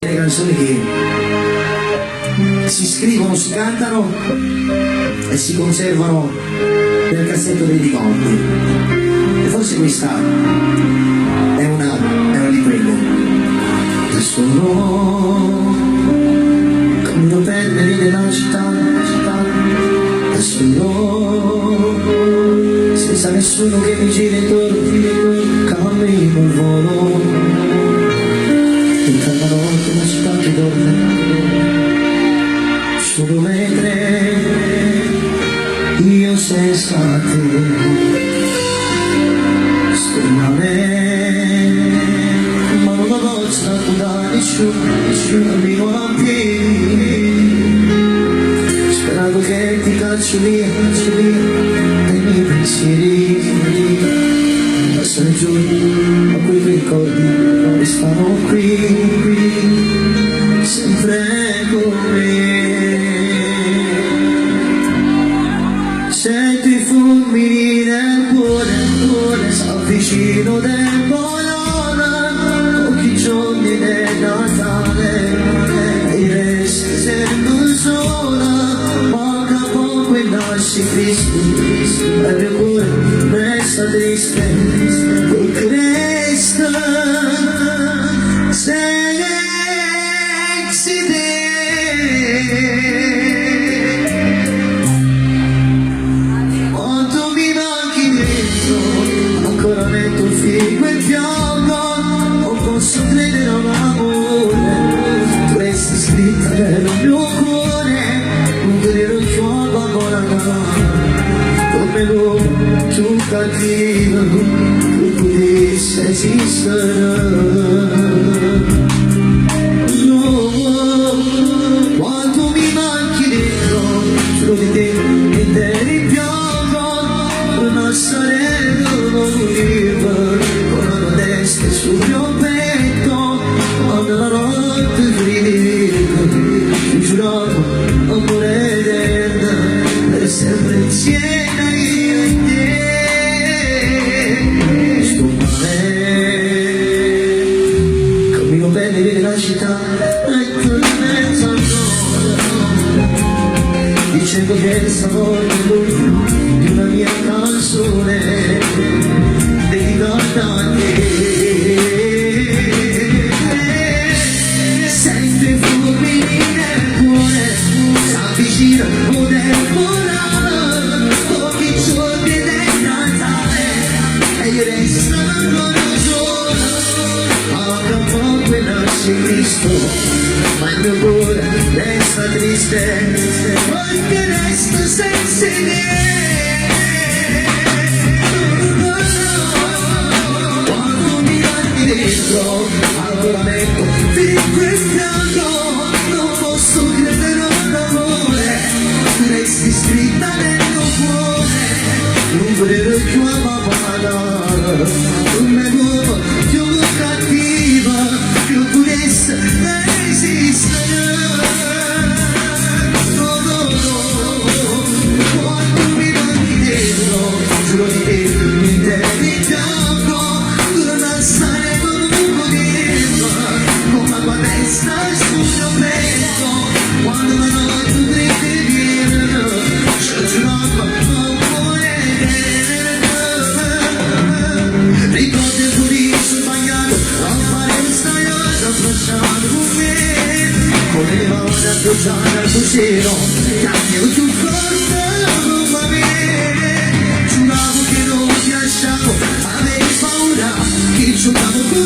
Le canzoni che si scrivono, si cantano e si conservano nel cassetto dei ricordi. E forse questa è una di quelle. Da solo cammino per le vie della città, da solo senza nessuno che mi gira intorno, cammino al volo. Tutta la notte la città che dorme, solo mentre io senza te sto male, ma non ho forza da nessuno, arrivo a piedi, sperando che ti caccio via dai miei pensieri. Passano i giorni, ma quei ricordi restano qui, sempre con me. Sento i fulmini nel cuore, s'avvicino tempo l'ora, pochi giorni del Natale, e resti sempre sola, manca poco e nasce Cristo, e il mio cuore resta triste, quel che resta, sexy day. Quanto mi manchi dentro, ancora metto il figo e piango, non posso credere a un amore, tu resti scritta nel mio cuore, non credo più abbandonata, come l'uomo più cattivo che potesse esistere. Quanto mi manchi dentro, giuro di te e te rimpiango, non saremo viva con la tua testa sul mio petto, quando la notte grida, ti giuravo amore eterno, per sempre insieme io e te. Sto male, cammino per le vie della città, dicendo che stanotte lui di una mia canzone dedicata a te. Sento i fulmini nel cuore, s'avvicinano temporale, pochi giorni del Natale, e io resto ancora sola, manca poco e nasce Cristo, ma il mio cuore resta triste, perché resto senza idee. Quando mi guardi dentro, ancora metto figo e fianco, non posso credere a un amore, tu resti scritta nel mio cuore, non credo più a papà, come l'uomo più cattiva, più purezza esistere. Giuro di te, in te rimpiango, tu non sai come poterlo, con la tua testa sul mio petto, quando la notte grida viene, c'è giurato amore eterno. Ricordi il giudizio sbagliato, a fare un stagliato, abbracciato con me, come le mani appoggiate al tuo cielo, cambio più forte come me. Giuravo che non ti lasciavo, avevi paura, che giocavo con